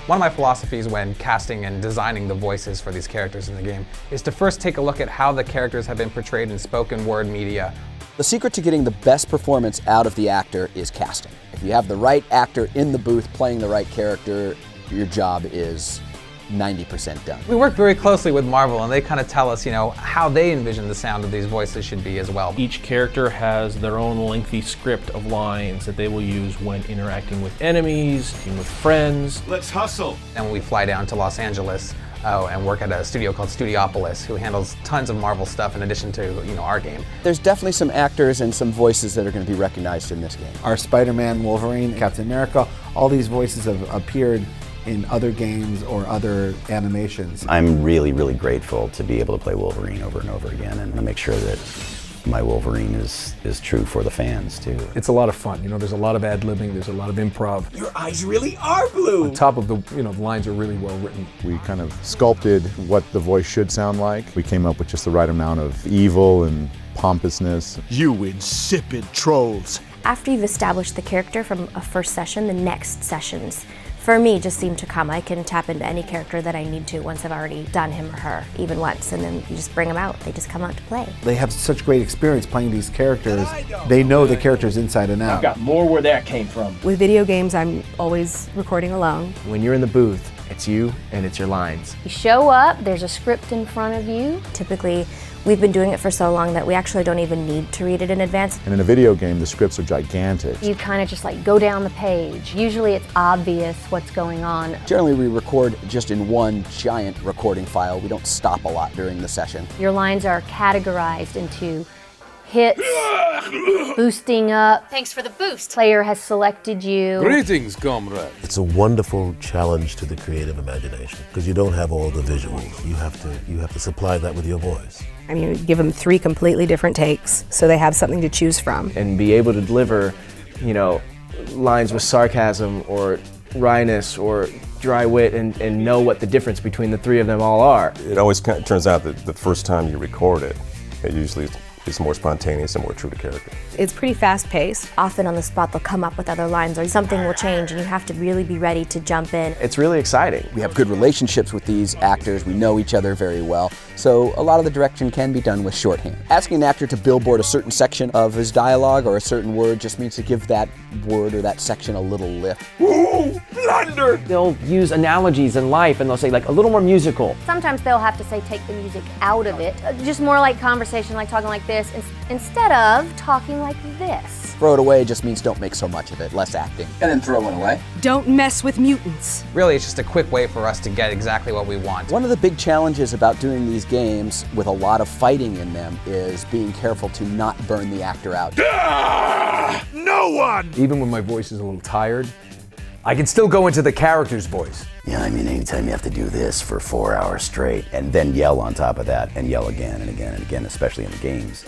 One of my philosophies when casting and designing the voices for these characters in the game is to first take a look at how the characters have been portrayed in spoken word media. The secret to getting the best performance out of the actor is casting. If you have the right actor in the booth playing the right character, your job is 90% done. We work very closely with Marvel, and they kind of tell us, how they envision the sound of these voices should be as well. Each character has their own lengthy script of lines that they will use when interacting with enemies, with friends. Let's hustle! And when we fly down to Los Angeles and work at a studio called Studiopolis, who handles tons of Marvel stuff in addition to, our game. There's definitely some actors and some voices that are going to be recognized in this game. Our Spider-Man, Wolverine, Captain America, all these voices have appeared in other games or other animations. I'm really, really grateful to be able to play Wolverine over and over again and to make sure that my Wolverine is true for the fans too. It's a lot of fun. There's a lot of ad-libbing, there's a lot of improv. Your eyes really are blue! On top of the, the lines are really well written. We kind of sculpted what the voice should sound like. We came up with just the right amount of evil and pompousness. You insipid trolls. After you've established the character from a first session, the next sessions for me just seem to come. I can tap into any character that I need to once I've already done him or her, even once, and then you just bring them out. They just come out to play. They have such great experience playing these characters. They know the characters inside and out. I've got more where that came from. With video games, I'm always recording alone. When you're in the booth, it's you and it's your lines. You show up, there's a script in front of you. Typically, we've been doing it for so long that we actually don't even need to read it in advance. And in a video game, the scripts are gigantic. You kind of just go down the page. Usually it's obvious what's going on. Generally, we record just in one giant recording file. We don't stop a lot during the session. Your lines are categorized into hits, boosting up. Thanks for the boost. Player has selected you. Greetings, comrade. It's a wonderful challenge to the creative imagination because you don't have all the visuals. You have to supply that with your voice. Give them 3 completely different takes so they have something to choose from. And be able to deliver, lines with sarcasm or wryness or dry wit and know what the difference between the 3 of them all are. It always turns out that the first time you record it, it usually is more spontaneous and more true to character. It's pretty fast-paced. Often on the spot they'll come up with other lines or something will change and you have to really be ready to jump in. It's really exciting. We have good relationships with these actors. We know each other very well. So a lot of the direction can be done with shorthand. Asking an actor to billboard a certain section of his dialogue or a certain word just means to give that word or that section a little lift. Ooh, blunder! They'll use analogies in life and they'll say a little more musical. Sometimes they'll have to say take the music out of it. Just more like conversation, like talking like this, instead of talking like this. Throw it away just means don't make so much of it, less acting. And then throw it away. Don't mess with mutants. Really, it's just a quick way for us to get exactly what we want. One of the big challenges about doing these games with a lot of fighting in them is being careful to not burn the actor out. No one! Even when my voice is a little tired, I can still go into the character's voice. Yeah, anytime you have to do this for 4 hours straight and then yell on top of that and yell again and again and again, especially in the games,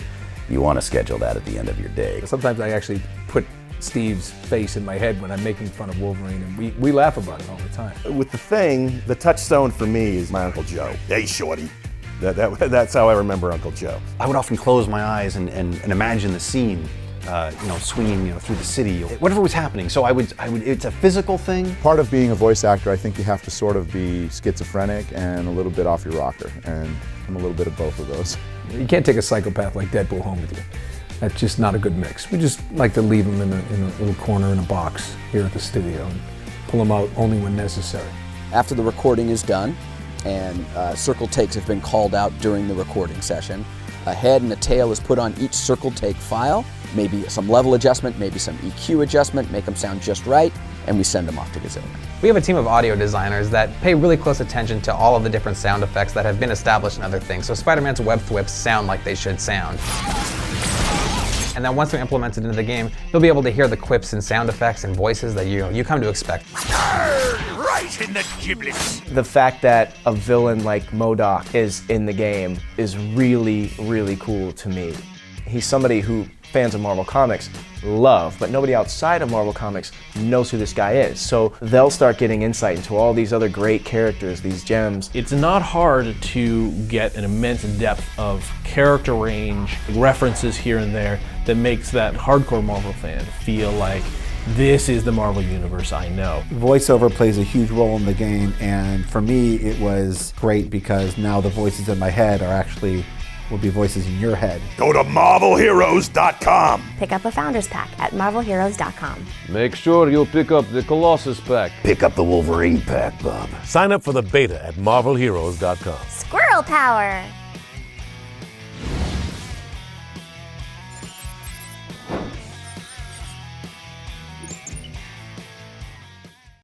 you want to schedule that at the end of your day. Sometimes I actually put Steve's face in my head when I'm making fun of Wolverine, and we laugh about it all the time. With the thing, the touchstone for me is my Uncle Joe. Hey, shorty. That's how I remember Uncle Joe. I would often close my eyes and imagine the scene, swinging through the city, whatever was happening. So I would. It's a physical thing. Part of being a voice actor, I think you have to sort of be schizophrenic and a little bit off your rocker, and I'm a little bit of both of those. You can't take a psychopath like Deadpool home with you. That's just not a good mix. We just like to leave them in a little corner in a box here at the studio and pull them out only when necessary. After the recording is done, and circle takes have been called out during the recording session, a head and a tail is put on each circle take file, maybe some level adjustment, maybe some EQ adjustment, make them sound just right, and we send them off to Gazzilion. We have a team of audio designers that pay really close attention to all of the different sound effects that have been established in other things. So Spider-Man's web thwips sound like they should sound. And then once they're implemented into the game, you'll be able to hear the quips and sound effects and voices that you come to expect. Right in the giblets. The fact that a villain like MODOK is in the game is really, really cool to me. He's somebody who fans of Marvel Comics love, but nobody outside of Marvel Comics knows who this guy is. So they'll start getting insight into all these other great characters, these gems. It's not hard to get an immense depth of character range, references here and there, that makes that hardcore Marvel fan feel like this is the Marvel Universe I know. Voiceover plays a huge role in the game, and for me it was great because now the voices in my head will be voices in your head. Go to marvelheroes.com. Pick up a Founders Pack at marvelheroes.com. Make sure you pick up the Colossus Pack. Pick up the Wolverine pack, Bob. Sign up for the beta at marvelheroes.com. Squirrel power!